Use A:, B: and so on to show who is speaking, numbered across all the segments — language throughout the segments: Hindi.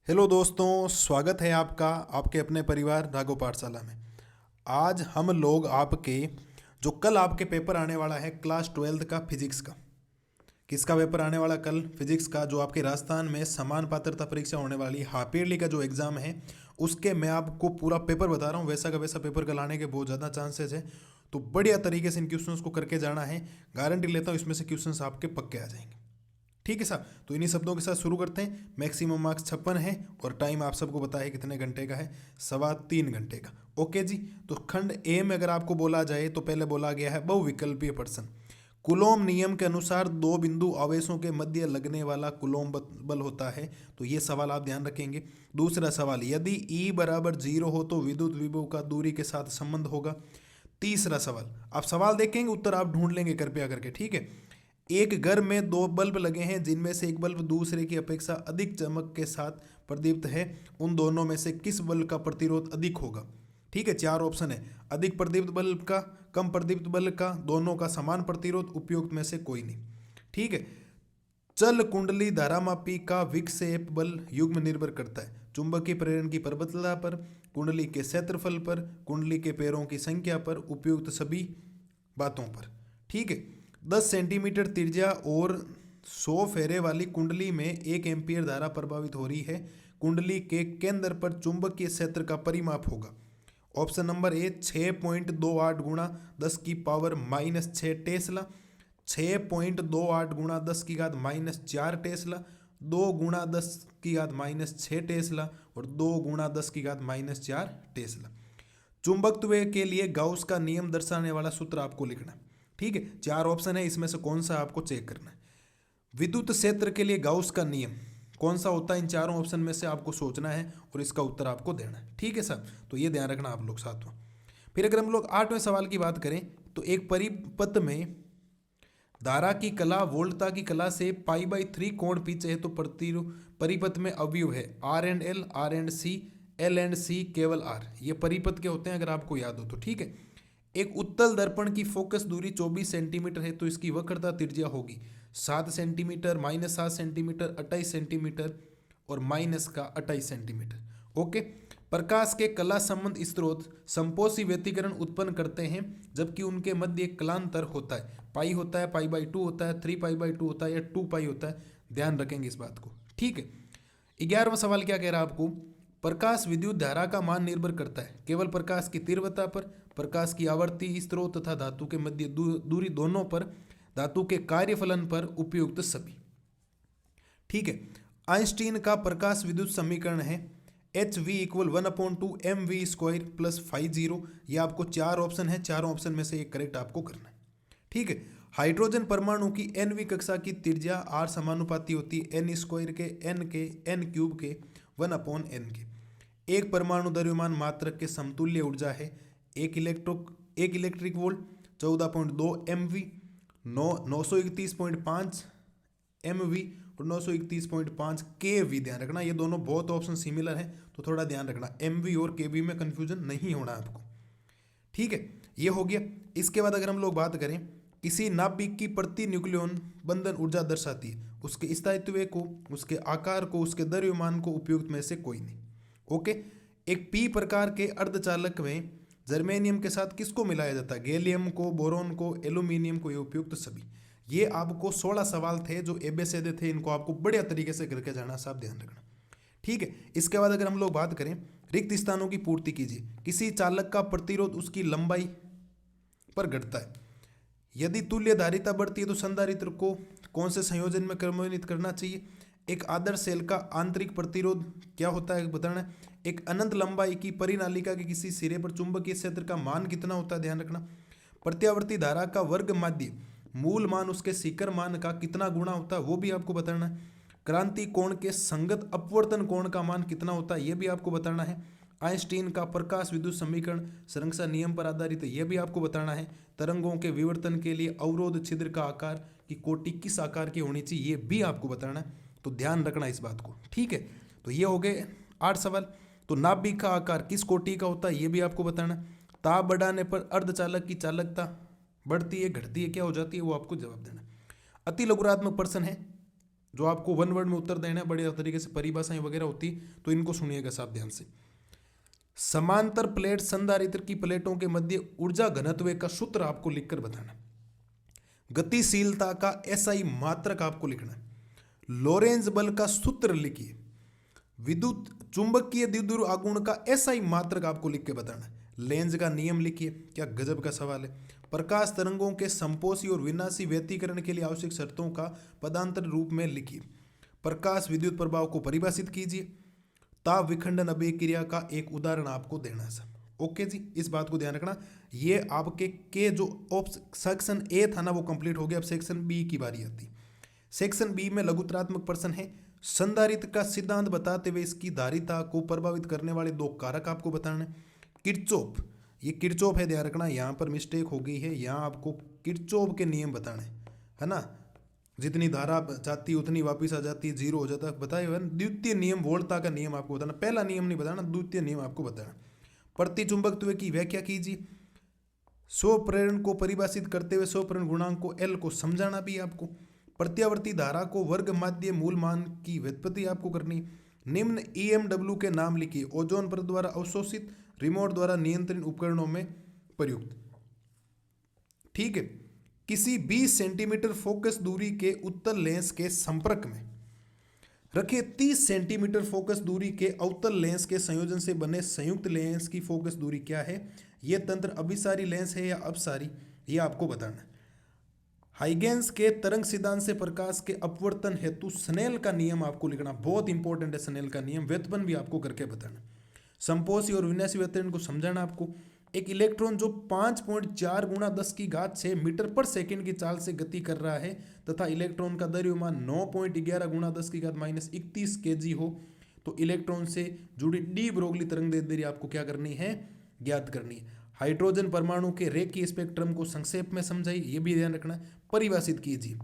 A: हेलो दोस्तों, स्वागत है आपका आपके अपने परिवार राघव पाठशाला में। आज हम लोग आपके जो कल आपके पेपर आने वाला है क्लास 12th का फिजिक्स का। किसका पेपर आने वाला कल? फिजिक्स का, जो आपके राजस्थान में समान पात्रता परीक्षा होने वाली हाफ ईयरली का जो एग्ज़ाम है उसके मैं आपको पूरा पेपर बता रहा हूँ। वैसा का वैसा पेपर कल आने के बहुत ज़्यादा चांसेस है, तो बढ़िया तरीके से इन क्वेश्चंस को करके जाना है। गारंटी लेता हूँ इसमें से क्वेश्चंस आपके पक्के आ जाएंगे। ठीक है साहब, तो इन्हीं शब्दों के साथ शुरू करते हैं। मैक्सिमम मार्क्स 56 है और टाइम आप सबको पता है कितने घंटे का है, 3.25 घंटे का। ओके जी। तो खंड ए में अगर आपको बोला जाए तो पहले बोला गया है बहुविकल्पीय प्रश्न। कुलोम नियम के अनुसार दो बिंदु आवेशों के मध्य लगने वाला कुलोम बल होता है, तो ये सवाल आप ध्यान रखेंगे। दूसरा सवाल, यदि E बराबर 0 हो तो विद्युत विभव का दूरी के साथ संबंध होगा। तीसरा सवाल, आप सवाल देखेंगे उत्तर आप ढूंढ लेंगे कृपया करके, ठीक है। एक घर में दो बल्ब लगे हैं जिनमें से एक बल्ब दूसरे की अपेक्षा अधिक चमक के साथ प्रदीप्त है। उन दोनों में से किस बल्ब का प्रतिरोध अधिक होगा? ठीक है, चार ऑप्शन है। अधिक प्रदीप्त बल्ब का, कम प्रदीप्त बल्ब का, दोनों का समान प्रतिरोध, उपयुक्त में से कोई नहीं। ठीक है। चल कुंडली धारामापी का विक्षेप बल युग्म निर्भर करता है चुंबकीय प्रेरण की प्रबलता पर, कुंडली के क्षेत्रफल पर, कुंडली के पैरों की संख्या पर, उपयुक्त सभी बातों पर। ठीक है। 10 सेंटीमीटर त्रिज्या और 100 फेरे वाली कुंडली में 1 एम्पियर धारा प्रभावित हो रही है। कुंडली के केंद्र पर चुंबकीय क्षेत्र का परिमाप होगा। ऑप्शन नंबर ए 6.28 गुणा 10⁻⁻6 टेस्ला, 6.28 गुणा 10⁻⁻4 टेस्ला, 2 गुणा 10⁻⁻6 टेस्ला और 2 गुणा 10⁻⁻4 टेस्ला। चुंबकत्व के लिए गाउस का नियम दर्शाने वाला सूत्र आपको लिखना है। ठीक है, चार ऑप्शन है, इसमें से कौन सा आपको चेक करना है। विद्युत क्षेत्र के लिए गाउस का नियम कौन सा होता है, इन चारों ऑप्शन में से आपको सोचना है और इसका उत्तर आपको देना है। ठीक है साहब, तो ये ध्यान रखना आप लोग साथ में। फिर अगर हम लोग 8वें सवाल की बात करें तो एक परिपथ में धारा की कला वोल्टता की कला से π/3 कोण पीछे है तो परिपथ में अवयव है R&L, R&C, L&C, केवल R। ये परिपथ के होते हैं अगर आपको याद हो तो। ठीक है। एक उत्तल दर्पण की फोकस दूरी 24 सेंटीमीटर है तो इसकी वक्रता त्रिज्या होगी 7 सेंटीमीटर, -7 सेंटीमीटर, 28 सेंटीमीटर और माइनस का 28 सेंटीमीटर। ओके। प्रकाश के कला संबंध स्रोत संपोषी व्यतिकरण उत्पन्न करते हैं जबकि उनके मध्य एक कलांतर होता है। पाई होता है, π/2 होता है, 3π/2 होता है या 2π होता है। ध्यान रखेंगे इस बात को। ठीक है। 11वां सवाल क्या कह रहा है आपको? प्रकाश विद्युत धारा का मान निर्भर करता है केवल प्रकाश की तीव्रता पर, प्रकाश की आवर्ती, स्रोत तथा धातु के मध्य दूरी दोनों पर, धातु के कार्यफलन पर, उपयुक्त सभी। ठीक है। आइंस्टीन का प्रकाश विद्युत समीकरण है HV = 1/2 mv² + φ0। ये आपको चार ऑप्शन है, चारों ऑप्शन में से एक करेक्ट आपको करना है। ठीक है। हाइड्रोजन परमाणु की nवीं कक्षा की त्रिज्या r समानुपाती होती है n² के, n के, n³ के, 1/n के। एक परमाणु द्रव्यमान मात्रक के समतुल्य ऊर्जा है एक इलेक्ट्रिक वोल्ट, 14.2 MV, 931.5 MV और 931.5 kV। ध्यान रखना ये दोनों बहुत ऑप्शन सिमिलर हैं तो थोड़ा ध्यान रखना, MV और kV में कंफ्यूजन नहीं होना आपको। ठीक है, ये हो गया। इसके बाद अगर हम लोग बात करें, किसी नाभिक की प्रति न्यूक्लियन बंधन ऊर्जा दर्शाती है उसके स्थायित्व को, उसके आकार को, उसके द्रव्यमान को, उपयुक्त में से कोई नहीं। ओके। एक पी प्रकार के अर्धचालक में जर्मेनियम के साथ किसको मिलाया जाता है? गैलियम को, बोरोन को, एल्यूमिनियम को, ये उपयुक्त सभी। ये आपको 16 सवाल थे जो एबेसेदे थे, इनको आपको बढ़िया तरीके से करके जाना, साहब ध्यान रखना। ठीक है। इसके बाद अगर हम लोग बात करें, रिक्त स्थानों की पूर्ति कीजिए। किसी चालक का प्रतिरोध उसकी लंबाई पर घटता है। यदि तुल्य धारिता बढ़ती है तो संधारित्र को कौन से संयोजन में क्रमान्वित करना चाहिए? एक आदर्श सेल का आंतरिक प्रतिरोध क्या होता है बताना है। एक अनंत लंबाई की परिनालिका के किसी सिरे पर चुंबकीय क्षेत्र का मान कितना होता है, ध्यान रखना। प्रत्यावर्ती धारा का वर्ग माध्य मूल मान उसके शिखर मान का कितना गुणा होता है वो भी आपको बताना है। क्रांति कोण के संगत अपवर्तन कोण का मान कितना होता है ये भी आपको बताना है। आइंस्टीन का प्रकाश विद्युत समीकरण संरक्षा नियम पर आधारित है, यह भी आपको बताना है। तरंगों के विवर्तन के लिए अवरोध छिद्र का आकार की कोटि किस आकार की होनी चाहिए, ये भी आपको बताना है। तो ध्यान रखना इस बात को। ठीक है, तो ये हो गए 8 सवाल। तो नाभिक का आकार किस कोटि का होता है ये भी आपको बताना। ताप बढ़ाने पर अर्धचालक की चालकता बढ़ती है, घटती है, क्या हो जाती है, वो आपको जवाब देना। अति लघुरात्मक प्रश्न है, जो आपको वन वर्ड में उत्तर देना है, बढ़िया तरीके से परिभाषाएं वगैरह होती, तो इनको सुनिएगा साफ ध्यान से। समांतर प्लेट संधारित्र की प्लेटों के मध्य ऊर्जा घनत्व का सूत्र आपको लिखकर बताना। गतिशीलता का एसआई मात्रक आपको लिखना है। लोरेंज बल का सूत्र लिखिए। विद्युत चुंबकीय द्विध्रुव आघूर्ण का एसआई मात्रक आपको लिख के बताना है। लेंज का नियम लिखिए, क्या गजब का सवाल है। प्रकाश तरंगों के संपोषी और विनाशी व्यतिकरण के लिए आवश्यक शर्तों का पदांतर रूप में लिखिए। प्रकाश विद्युत प्रभाव को परिभाषित कीजिए। ताप विखंडन अभिक्रिया का एक उदाहरण आपको देना है सर। ओके जी, इस बात को ध्यान रखना। ये आपके के जो सेक्शन ए था ना वो कंप्लीट हो गया। अब सेक्शन बी की बारी आती। सेक्शन बी में लघुत्रात्मक प्रश्न है। संधारित्र का सिद्धांत बताते हुए इसकी धारिता को प्रभावित करने वाले दो कारक आपको बताना है। किरचॉफ, ये किरचॉफ है, ध्यान रखना, यहाँ पर मिस्टेक हो गई है। यहाँ आपको किरचॉफ के नियम बताने है ना। जितनी धारा जाती है उतनी वापस आ जाती है, जीरो हो जाता है, बताए हुए। द्वितीय नियम वोल्टा का नियम आपको बताना, पहला नियम नहीं बताना, द्वितीय नियम आपको बताना। प्रतिचुंबकत्व की व्याख्या कीजिए। स्वप्रेरण को परिभाषित करते हुए स्वप्रेरण गुणांक को एल को समझाना भी आपको। प्रत्यावर्ती धारा को वर्ग माध्य मूल मान की व्युत्पत्ति आपको करनी। निम्न ईएमडब्ल्यू के नाम लिखिए। ओजोन परत द्वारा अवशोषित, रिमोट द्वारा नियंत्रण उपकरणों में प्रयुक्त। ठीक है। किसी 20 सेंटीमीटर फोकस दूरी के उत्तल लेंस के संपर्क में रखे 30 सेंटीमीटर फोकस दूरी के अवतल लेंस के संयोजन से बने संयुक्त लेंस की फोकस दूरी क्या है। यह तंत्र अभिसारी लेंस है या अपसारी, यह आपको बताना है। हाइगेंस के तरंग सिद्धांत से प्रकाश के अपवर्तन हेतु स्नेल का नियम आपको लिखना, बहुत इंपॉर्टेंट है स्नेल का नियम। व्युत्पन्न भी आपको करके बताना। संपोषी और विनाशी व्यतिकरण को समझाना आपको। एक इलेक्ट्रॉन जो 5.4 गुणा 10 की घात 6 मीटर पर सेकंड की चाल से गति कर रहा है तथा इलेक्ट्रॉन का द्रव्यमान 9.11 गुणा 10 की घात -31 kg हो, तो इलेक्ट्रॉन से जुड़ी डी ब्रोगली तरंग दैर्ध्य आपको क्या करनी है, ज्ञात करनी है। हाइड्रोजन परमाणु के रेखीय स्पेक्ट्रम को संक्षेप में समझाइए, ये भी ध्यान रखना। परिभाषित कीजिए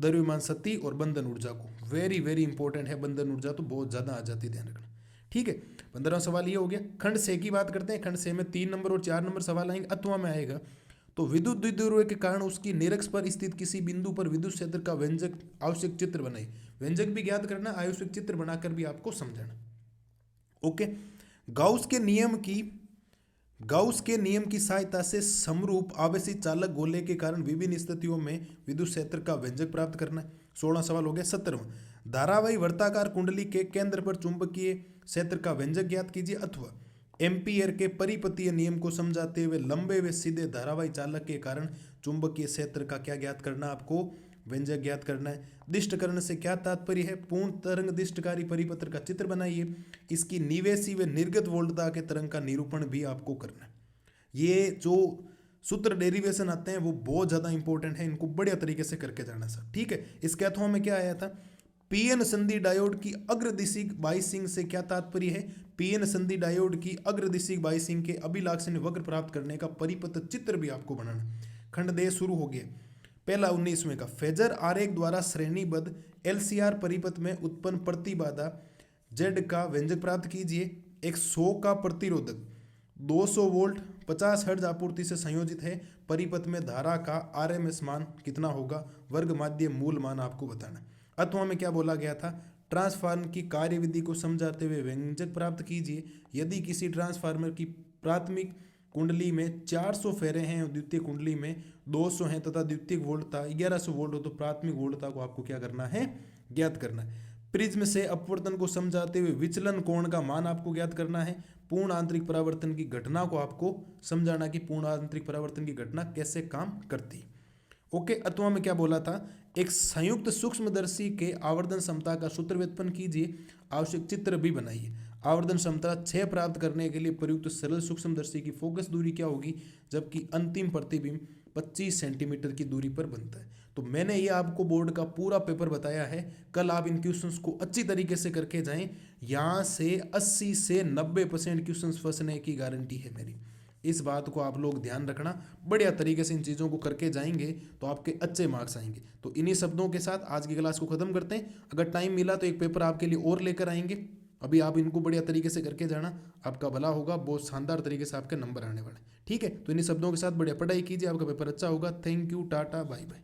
A: द्रव्यमान शक्ति और बंधन ऊर्जा को, वेरी वेरी इंपॉर्टेंट है। बंधन ऊर्जा तो बहुत ज्यादा आ जाती है, ध्यान रखना। ठीक है, 15वां सवाल ये हो गया। खंड से की बात करते हैं। खंड से में 3 नंबर और 4 नंबर सवाल आएंगे, अथवा में आएगा। तो विद्युत द्विध्रुव के कारण उसकी निरक्ष पर स्थित किसी बिंदु पर विद्युत क्षेत्र का व्यंजक आवश्यक चित्र बनाए। व्यंजक भी ज्ञात करना, आवश्यक चित्र बनाकर भी आपको समझाना। ओके। गाउस के नियम की सहायता से समरूप आवेशित चालक गोले के कारण विभिन्न स्थितियों में विद्युत क्षेत्र का व्यंजक प्राप्त करना है। 16 सवाल हो गया। 17वां धारावाही वर्ताकार कुंडली के केंद्र पर चुंबकीय क्षेत्र का व्यंजक ज्ञात कीजिए। अथवा एम्पियर के परिपतीय नियम को समझाते हुए लंबे व सीधे धारावाही चालक के कारण चुंबकीय क्षेत्र का क्या ज्ञात करना, आपको व्यंजक ज्ञात करना है। दिष्टकरण से क्या तात्पर्य है, पूर्ण तरंग दिष्टकारी परिपत्र का चित्र बनाइए। इसकी निवेशी व निर्गत वोल्टता के तरंग का निरूपण भी आपको करना है। ये जो सूत्र डेरिवेशन आते हैं वो बहुत ज़्यादा इंपॉर्टेंट है, इनको बढ़िया तरीके से करके जाना सर। ठीक है। इसके अथवा में क्या आया था, पीएन संधि डायोड की अग्रदिशिक बाइसिंग से क्या तात्पर्य है। पीएन संधि डायोड की अग्रदिशिक बाइसिंग के अभिलाक्षणीय वक्र प्राप्त करने का परिपथ चित्र भी आपको बनाना। खंड दे शुरू हो गया। पहला 19वें का फेजर आरेख द्वारा श्रेणीबद्ध एलसीआर परिपथ में उत्पन्न प्रतिबाधा जेड का व्यंजक प्राप्त कीजिए। एक 100 का प्रतिरोधक 200 वोल्ट 50 हर्ट्ज आपूर्ति से संयोजित है। परिपथ में धारा का आरएमएस मान कितना होगा, वर्ग माध्य मूल मान आपको बताना। अथवा में क्या बोला गया था, ट्रांसफार्मर की कार्यविधि को समझाते हुए व्यंजक प्राप्त कीजिए। यदि किसी ट्रांसफार्मर की प्राथमिक कुंडली में 400 फेरे हैं और द्वितीय कुंडली में 200 हैं तथा द्वितीय वोल्टता 1100 वोल्ट हो, तो प्राथमिक वोल्टता को आपको क्या करना है, ज्ञात करना है। प्रिज्म से अपवर्तन को समझाते हुए विचलन कोण का मान आपको ज्ञात करना है। पूर्ण आंतरिक परावर्तन की घटना को आपको समझाना कि पूर्ण आंतरिक परावर्तन की घटना कैसे काम करती है। ओके। अथवा में क्या बोला था, एक संयुक्त सूक्ष्मदर्शी के आवर्धन क्षमता का सूत्र व्युत्पन्न कीजिए। आवश्यक चित्र भी बनाइए। आवर्धन क्षमता 6 प्राप्त करने के लिए प्रयुक्त सरल सूक्ष्मदर्शी की फोकस दूरी क्या होगी, जबकि अंतिम प्रतिबिंब 25 सेंटीमीटर की दूरी पर बनता है। तो मैंने ये आपको बोर्ड का पूरा पेपर बताया है। कल आप इन क्वेश्चंस को अच्छी तरीके से करके जाएं। यहाँ से 80 से 90% क्वेश्चंस फंसने की गारंटी है मेरी। इस बात को आप लोग ध्यान रखना, बढ़िया तरीके से इन चीज़ों को करके जाएंगे तो आपके अच्छे मार्क्स आएंगे। तो इन्हीं शब्दों के साथ आज की क्लास को ख़त्म करते हैं। अगर टाइम मिला तो एक पेपर आपके लिए और लेकर आएंगे। अभी आप इनको बढ़िया तरीके से करके जाना, आपका भला होगा, बहुत शानदार तरीके से आपके नंबर आने वाले। ठीक है। तो इन्हीं शब्दों के साथ बढ़िया पढ़ाई कीजिए, आपका पेपर अच्छा होगा। Thank you, tata, bye bye.